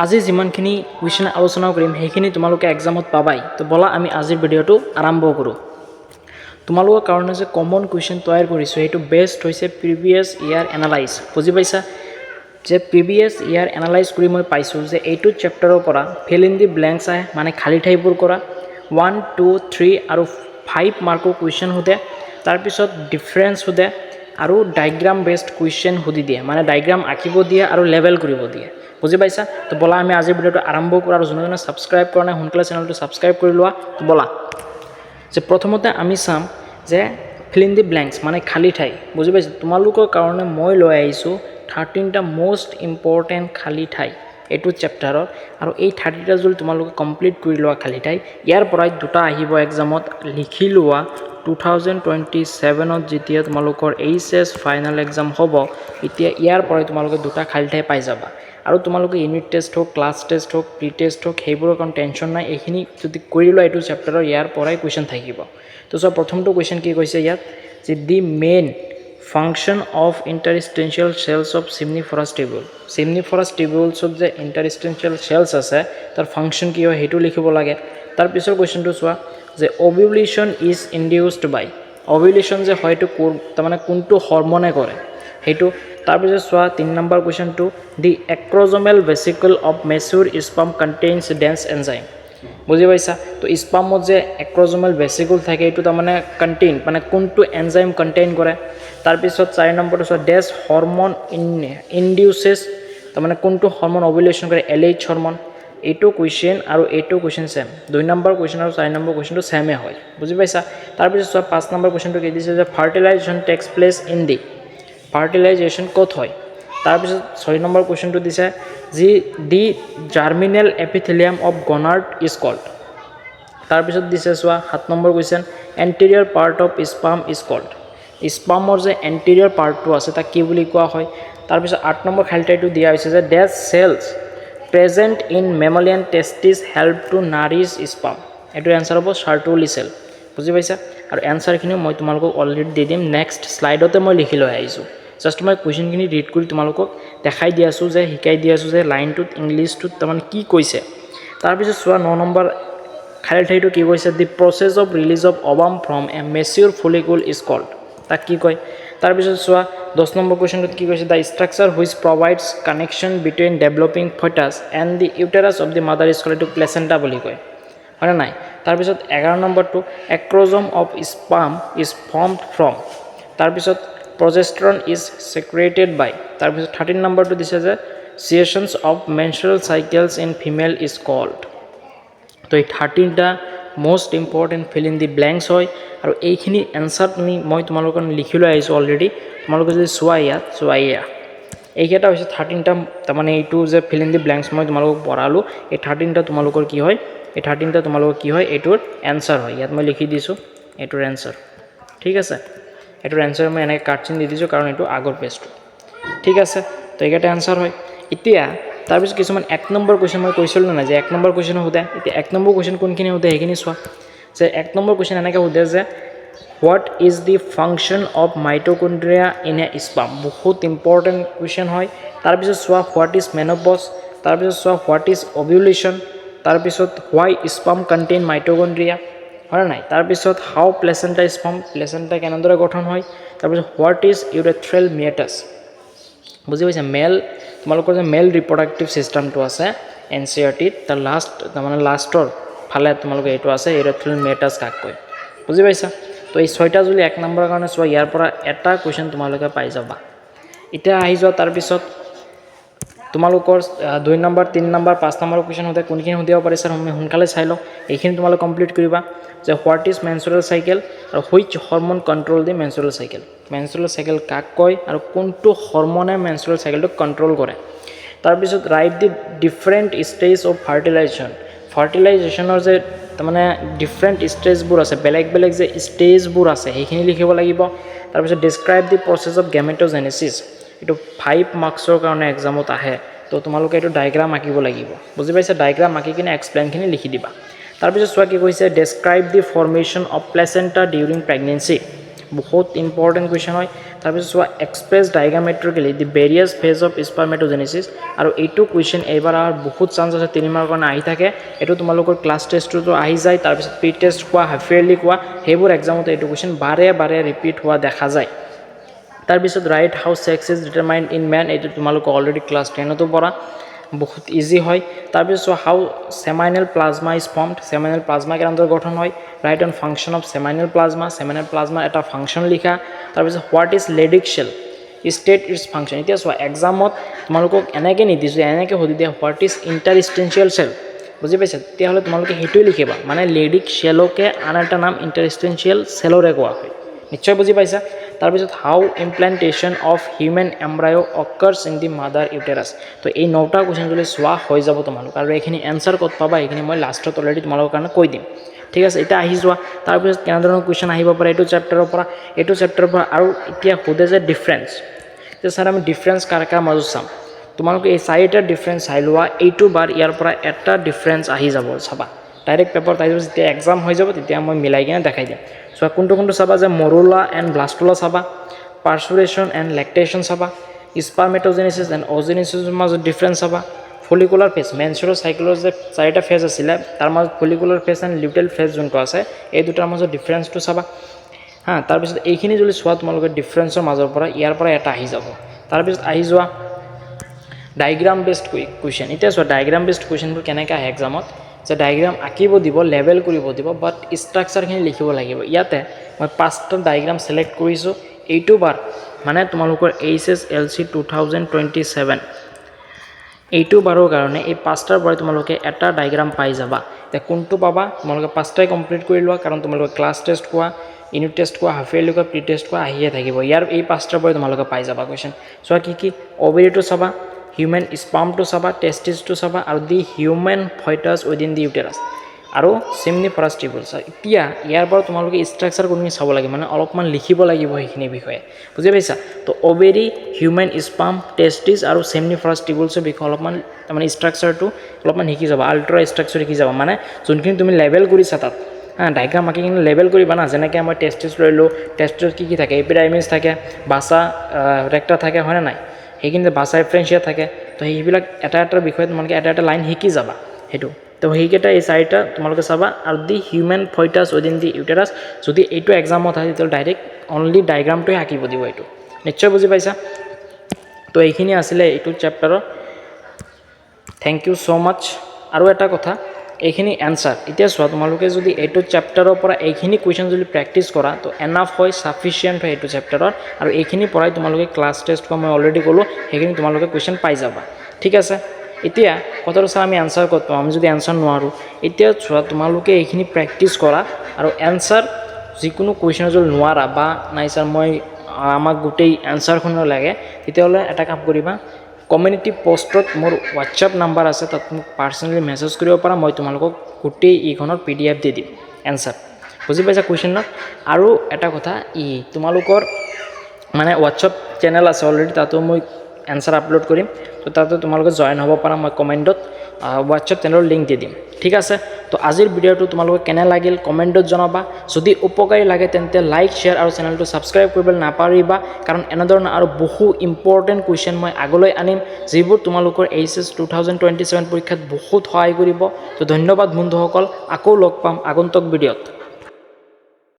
আজি যিমানখিনি কুৱেশ্যন আলোচনা কৰিম সেইখিনি তোমালোকে এক্সামত পাবাই তো বলা আমি আজিৰ ভিডিঅ'টো আৰম্ভ কৰোঁ তোমালোকৰ কাৰণে যে কমন কুৱেশ্যন তৈয়াৰ কৰিছোঁ সেইটো বেষ্ট হৈছে প্ৰিভিয়াছ ইয়াৰ এনালাইজ বুজি পাইছা যে প্ৰিভিয়াছ ইয়াৰ এনালাইজ কৰি মই পাইছোঁ যে এইটো চেপ্টাৰৰ পৰা ফিল ইন দি ব্লেংকছ আহে মানে খালী ঠাইবোৰ কৰা 1 2 3 আৰু 5 মাৰ্কৰ কুৱেশ্যন সোধে তাৰপিছত ডিফাৰেঞ্চ সোধে আৰু ডায়াগ্ৰাম বেস্ড কুৱেশ্যন সুধি দিয়ে মানে ডায়াগ্ৰাম আঁকিব দিয়ে আৰু লেভেল কৰিব দিয়ে বুজি পাইছা তো বলা আমি আজিৰ ভিডিঅ'টো আৰম্ভ কৰোঁ আৰু যোনে সাবস্ক্ৰাইব কৰা নাই সোনকালে চেনেলটো সাবস্ক্ৰাইব কৰি লোৱা তো বলা যে প্ৰথমতে আমি চাম যে ফিল ইন দি ব্লেংকছ মানে খালী ঠাই বুজি পাইছা তোমালোকৰ কাৰণে মই লৈ আহিছোঁ 13টা মোষ্ট ইম্পৰ্টেণ্ট খালী ঠাই এইটো চেপ্টাৰৰ আৰু এই 30টা যদি তোমালোকে কমপ্লিট কৰি লোৱা খালী ঠাই ইয়াৰ পৰাই দুটা আহিব এক্সামত লিখি লোৱা 2027ত যেতিয়া তোমালোকৰ এইচএছ ফাইনেল এক্সাম হ'ব এতিয়া ইয়াৰ পৰাই তোমালোকে দুটা খালী ঠাই পাই যাবা আৰু তোমালোকে ইউনিট টেষ্ট হোক ক্লাছ টেষ্ট হোক প্ৰি টেষ্ট হোক সেইবোৰৰ কাৰণ টেনশ্যন নাই এইখিনি যদি কৰি লোৱা এইটো চেপ্টাৰৰ ইয়াৰ পৰাই কুৱেশ্যন থাকিব তো সব প্ৰথমটো কুৱেশ্যন কি কৈছে ইয়াত যে the main function of interstitial cells of seminiferous tubule seminiferous টিউবুলছত যে ইণ্টাৰষ্টেঞ্চিয়েল চেলছ আছে তাৰ ফাংচন কি হয় সেইটো লিখিব লাগে তাৰপিছৰ কুৱেশ্যনটো চোৱা যে অভিউলেশ্যন ইজ ইনডিউচড বাই অভিউলেশ্যন যে হয়তো তাৰমানে কোনটো হৰমনে কৰে সেইটো তাৰপিছত চোৱা 3 নম্বৰ কুৱেশ্যনটো the acrosomal vesicle of mature sperm contains dense enzyme বুজি পাইছা তো স্পামত যে এক্ৰজমেল ভেচিকল থাকে এইটো তাৰমানে কণ্টেইন মানে কোনটো এনজাইম কণ্টেইন কৰে তাৰপিছত 4 নম্বৰটো চোৱা ডেছ হৰমন ইনডিউচেছ তাৰমানে কোনটো হৰমন অভিউলেশ্যন কৰে এলএইচ হৰমন এইটো কুৱেশ্যন আৰু এইটো কুৱেশ্যন সেম 2 নম্বৰ কুৱেশ্যন আৰু 4 নম্বৰ কুৱেশ্যনটো সেমে হয় বুজি পাইছা তাৰপিছত চোৱা 5 নম্বৰ কুৱেশ্যনটো কি দিছে যে fertilization takes place in the fertilization ক'ত হয় তাৰপিছত 6 নম্বৰ কুৱেশ্যনটো দিছে যি the germinal epithelium of gonad is called তাৰপিছত দিছে চোৱা 7 নম্বৰ question anterior part of sperm is called স্পামৰ যে এণ্টেৰিয়ৰ পাৰ্টটো আছে তাক কি বুলি কোৱা হয় তাৰপিছত 8 নম্বৰ খালী ঠাইটো দিয়া হৈছে যে these cells present in mammalian testis help to nourish sperm এইটো এনচাৰ হ'ব চাৰ্টুলি চেল বুজি পাইছা আৰু এনচাৰখিনিও মই তোমালোকক অলৰেডি দি দিম নেক্সট শ্লাইডতে মই লিখি লৈ আহিছোঁ জাষ্ট মই কুৱেশ্যনখিনি ৰিড কৰি তোমালোকক দেখাই দি আছোঁ যে শিকাই দি আছোঁ যে লাইনটোত ইংলিছটোত তাৰমানে কি কৈছে তাৰপিছত চোৱা 9 নম্বৰ খালী ঠাইটো কি কৈছে the process of release of ovum from a mature follicle is called তাক কি কয় তাৰপিছত চোৱা 10 নম্বৰ কুৱেশ্যনটোত কি কৈছে the structure which provides connection between developing foetus and the uterus of the mother is called এইটো প্লেচেণ্টা বুলি কয় হয়নে নাই তাৰপিছত 11 নম্বৰটো acrosome of sperm is formed from তাৰপিছত প্ৰজেষ্ট্ৰন ইজ ছেক্ৰেটেড বাই তাৰপিছত 13 নম্বৰটো দিছে যে cessations of menstrual cycles in female is called তো এই 13টা most important fill in the blanks হয় আৰু এইখিনি এনচাৰ মই তোমালোকৰ কাৰণে লিখি লৈ আহিছোঁ অলৰেডি তোমালোকে যদি চোৱা ইয়াত চোৱা এয়া এইকেইটা হৈছে 13টা তাৰমানে এইটো যে ফিল ইন দি ব্লেংকছ মই তোমালোকক পঢ়ালোঁ এই 13টা তোমালোকৰ কি হয় এই 13টা তোমালোকৰ কি হয় এইটোৰ এনচাৰ হয় ইয়াত মই লিখি দিছোঁ এইটোৰ এনচাৰ ঠিক আছে এইটোৰ এনচাৰ মই এনেকৈ কাটচিন দি দিছোঁ কাৰণ এইটো আগৰ পেজটো ঠিক আছে তো এইকেইটা এনচাৰ হয় এতিয়া তাৰপিছত কিছুমান 1 নম্বৰ কুৱেশ্যন মই কৈছিলোঁ নাই যে 1 নম্বৰ কুৱেশ্যন সোধে এতিয়া 1 নম্বৰ কুৱেশ্যন কোনখিনি সোধে সেইখিনি চোৱা যে 1 নম্বৰ কুৱেশ্যন এনেকৈ সোধে যে what is the function of mitochondria in a sperm বহুত ইম্পৰ্টেণ্ট কুৱেশ্যন হয় তাৰপিছত চোৱা হোৱাট ইজ মেন'পজ তাৰপিছত চোৱা হোৱাট ইজ অভিউলেশ্যন তাৰপিছত হোৱাই স্পাম কণ্টেইন মাইটকণ্ড্ৰিয়া হয় নাই তাৰপিছত হাউ প্লেচেণ্টা স্পাম প্লেচেণ্টা কেনেদৰে গঠন হয় তাৰপিছত হোৱাট ইজ ইউৰেথ্ৰেল মিয়েটাছ বুজি পাইছা মেল তোমালোকৰ যে মেল ৰিপ্ৰডাক্টিভ ছিষ্টেমটো আছে NCERTত তাৰ তাৰমানে লাষ্টৰ ফালে তোমালোকে এইটো আছে ইউৰেথ্ৰেল মিয়েটাছ কাক কয় বুজি পাইছা তো এই 6টা যদি 1 নম্বৰৰ কাৰণে চোৱা ইয়াৰ পৰা এটা কুৱেশ্যন তোমালোকে পাই যাবা এতিয়া আহি যোৱা তাৰপিছত তোমালোকৰ 2 নম্বৰ 3 নম্বৰ 5 নম্বৰ কুৱেশ্যন সোধে কোনখিনি সুধিব পাৰে ছাৰ আমি সোনকালে চাই লওঁ এইখিনি তোমালোকে কমপ্লিট কৰিবা যে হোৱাট ইজ মেনষ্ট্ৰুৱেল চাইকেল আৰু which hormone control the menstrual cycle কাক কয় আৰু কোনটো হৰমনে মেনষ্ট্ৰুৱেল চাইকেলটোক কণ্ট্ৰল কৰে তাৰপিছত write the different stage of ফাৰ্টিলাইজেশ্যনৰ যে তাৰমানে ডিফাৰেণ্ট ষ্টেজবোৰ আছে বেলেগ বেলেগ যে ষ্টেজবোৰ আছে সেইখিনি লিখিব লাগিব তাৰপিছত ডিছক্ৰাইব দি প্ৰচেছ অফ গেমেট'জেনেচিছ এইটো 5 মাৰ্কছৰ কাৰণে এক্সামত আহে তো তোমালোকে এইটো ডায়েগ্ৰাম আঁকিব লাগিব বুজি পাইছা ডায়েগ্ৰাম আঁকি কিনে এক্সপ্লেইনখিনি লিখি দিবা তাৰপিছত চোৱা কি কৈছে describe the formation of placenta during pregnancy বহুত ইম্পৰ্টেণ্ট কুৱেশ্যন হয় তাৰপিছত চোৱা express diagrammatically the various phase of spermatogenesis আৰু এইটো কুৱেশ্যন এইবাৰ আৰু বহুত চান্স আছে 3 মাৰ্কৰ কাৰণে আহি থাকে এইটো তোমালোকৰ ক্লাছ টেষ্টতো আহি যায় তাৰপিছত প্ৰি টেষ্ট কোৱা হাফ ইয়াৰলি কোৱা সেইবোৰ এক্সামতে এইটো কুৱেশ্যন বাৰে বাৰে ৰিপিট হোৱা দেখা যায় তাৰপিছত write how sex is determined in men এইটো তোমালোক অলৰেডি ক্লাছ 10তো পঢ়া বহুত ইজি হয় তাৰপিছত how seminal plasma is formed seminal plasma কেনেদৰে গঠন হয় write on function of seminal plasma এটা ফাংচন লিখা তাৰপিছত what is Leydig cell state its function এতিয়া চোৱা এক্সামত তোমালোকক এনেকৈ নিদিছোঁ এনেকৈ সুধি দিয়া হোৱাট ইজ ইণ্টাৰষ্টেঞ্চিয়েল চেল বুজি পাইছা তেতিয়াহ'লে তোমালোকে সেইটোৱে লিখিবা মানে লেডিক শেলকে আন এটা নাম ইণ্টাৰষ্টেঞ্চিয়েল চেলৰে কোৱা হয় নিশ্চয় বুজি পাইছা তাৰপিছত how implantation of human embryo occurs in the mother uterus তো এই 9টা কুৱেশ্যন যদি চোৱা হৈ যাব তোমালোক আৰু এইখিনি এনচাৰ ক'ত পাবা এইখিনি মই লাষ্টত অলৰেডি তোমালোকৰ কাৰণে কৈ দিম ঠিক আছে এতিয়া আহি যোৱা তাৰপিছত কেনেধৰণৰ কুৱেশ্যন আহিব পাৰে এইটো চেপ্টাৰৰ পৰা আৰু এতিয়া সোধে যে ডিফাৰেঞ্চ এতিয়া ছাৰ আমি ডিফাৰেঞ্চ কাৰ মাজত চাম তোমালোকে এই 4টা ডিফাৰেঞ্চ চাই লোৱা এইটো বাৰ ইয়াৰ পৰা এটা ডিফাৰেঞ্চ আহি যাব চাবা ডাইৰেক্ট পেপাৰত আহি যাব যেতিয়া এক্সাম হৈ যাব তেতিয়া মই মিলাই কিনে দেখাই দিম চোৱা কোনটো চাবা যে মৰুলা এণ্ড ব্লাষ্টুলা চাবা পাৰ্চুৰেশ্যন এণ্ড লেক্টেশ্যন চাবা স্পাৰ্মেটোজেনেছিছ এণ্ড অজেনেছিছৰ মাজত ডিফাৰেঞ্চ চাবা ফলিকুলাৰ ফেজ মেনচুৰেল চাইকেলৰ যে 4টা ফেজ আছিলে তাৰ মাজত ফলিকুলাৰ ফেজ এণ্ড লিউটেল ফেজ যোনটো আছে এই দুটাৰ মাজত ডিফাৰেঞ্চটো চাবা তাৰপিছত এইখিনি যদি চোৱা তোমালোকে ডিফাৰেঞ্চৰ মাজৰ পৰা ইয়াৰ পৰা এটা আহি যাব তাৰপিছত আহি যোৱা ডাইগ্ৰাম বেছড কুৱেশ্যন এতিয়া চোৱা ডাইগ্ৰাম বেছড কুৱেশ্যনবোৰ কেনেকৈ আহে এক্সামত যে ডাইগ্ৰাম আঁকিব দিব লেবেল কৰিব দিব বাট ষ্ট্ৰাকচাৰখিনি লিখিব লাগিব ইয়াতে মই 5টা ডাইগ্ৰাম ছিলেক্ট কৰিছোঁ এইটো বাৰ মানে তোমালোকৰ HSLC 2027 এইটো বাৰৰ কাৰণে এই 5টাৰ পৰাই তোমালোকে এটা ডাইগ্ৰাম পাই যাবা এতিয়া কোনটো পাবা তোমালোকে 5টাই কমপ্লিট কৰি লোৱা কাৰণ তোমালোকে ক্লাছ টেষ্ট কোৱা ইউনিট টেষ্ট কোৱা হাফ ইয়াৰলি কোৱা প্ৰি টেষ্ট কোৱা আহিয়ে থাকিব ইয়াৰ এই 5টাৰ পৰাই তোমালোকে পাই যাবা কুৱেশ্যন চোৱা কি অভেৰিটো চাবা হিউমেন স্পাৰ্মটো চাবা টেষ্টিছটো চাবা আৰু দি হিউমেন ফয়টাছ উইদিন দি ইউটেৰাছ আৰু চেমনিফাৰাছ টিউবুলছ এতিয়া ইয়াৰ পৰা তোমালোকে ষ্ট্ৰাকচাৰ কোনখিনি চাব লাগে মানে অলপমান লিখিব লাগিব সেইখিনি বিষয়ে বুজি পাইছা তো অভেৰি হিউমেন স্পাৰ্ম টেষ্টিছ আৰু চেমনিফাৰাছ টিউবুলছৰ বিষয়ে অলপমান তাৰমানে ষ্ট্ৰাকচাৰটো অলপমান শিকি যাবা আল্ট্ৰা ষ্ট্ৰাকচাৰ শিকি যাবা মানে যোনখিনি তুমি লেবেল কৰিছা তাত ডাইগ্ৰাম আঁকি কিনে লেবেল কৰিবা না যেনেকৈ মই টেষ্টিছ লৈলোঁ টেষ্টিছ কি থাকে এপিডাইমিছ থাকে বাছা ৰেক্টা থাকে হয়নে নাই সেইখিনি বাছা এফ্ৰেঞ্চিয়া থাকে তো সেইবিলাক এটা বিষয়ে তোমালোকে এটা লাইন শিকি যাবা সেইটো তো সেইকেইটা এই 4টা তোমালোকে চাবা আৰু দি হিউমেন ফয়টাছ উইদিন দি ইউটেৰাছ যদি এইটো এক্সামত আহে তেতিয়াহ'লে ডাইৰেক্ট অনলি ডাইগ্ৰামটোৱে আঁকিব দিব এইটো নিশ্চয় বুজি পাইছা তো এইখিনি আছিলে এইটো চেপ্টাৰৰ থেংক ইউ ছ' মাছ আৰু এটা কথা এইখিনি এনচাৰ এতিয়া চোৱা তোমালোকে যদি এইটো চেপ্টাৰৰ পৰা এইখিনি কুৱেশ্যন যদি প্ৰেক্টিছ কৰা তো এনাফ হয় ছাফিচিয়েণ্ট হয় এইটো চেপ্টাৰত আৰু এইখিনি পৰাই তোমালোকে ক্লাছ টেষ্ট মই অলৰেডি ক'লোঁ সেইখিনি তোমালোকে কুৱেশ্যন পাই যাবা ঠিক আছে এতিয়া কথাটো চোৱা আমি এনচাৰ ক'ত পাম আমি যদি এনচাৰ নোৱাৰোঁ এতিয়া চোৱা তোমালোকে এইখিনি প্ৰেক্টিছ কৰা আৰু এনচাৰ যিকোনো কুৱেশ্যন যদি নোৱাৰা বা নাই ছাৰ মই আমাক গোটেই এনচাৰখনো লাগে তেতিয়াহ'লে এটা কাম কৰিবা কমিউনিটি পষ্টত মোৰ হোৱাটছআপ নাম্বাৰ আছে তাত মোক পাৰ্চনেলি মেছেজ কৰিব পাৰা মই তোমালোকক গোটেই এইখনৰ PDF দি দিম এনচাৰ বুজি পাইছা কুৱেশ্যনত আৰু এটা কথা তোমালোকৰ মানে হোৱাটছআপ চেনেল আছে অলৰেডি তাতো মই এনচাৰ আপলোড কৰিম তো তাতে তোমালোকে জইন হ'ব পাৰা মই কমেণ্টত হোৱাটছআপ চেনেলৰ লিংক দি দিম ঠিক আছে তো আজিৰ ভিডিঅ'টো তোমালোকে কেনে লাগিল কমেণ্টত জনাবা যদি উপকাৰী লাগে তেন্তে লাইক শ্বেয়াৰ আৰু চেনেলটো ছাবস্ক্ৰাইব কৰিবলৈ নাপাহৰিবা কাৰণ এনেধৰণৰ আৰু বহু ইম্পৰ্টেণ্ট কুৱেশ্যন মই আগলৈ আনিম যিবোৰ তোমালোকৰ HS 2027 পৰীক্ষাত বহুত সহায় কৰিব তো ধন্যবাদ বন্ধুসকল আকৌ লগ পাম আগন্তুক ভিডিঅ'ত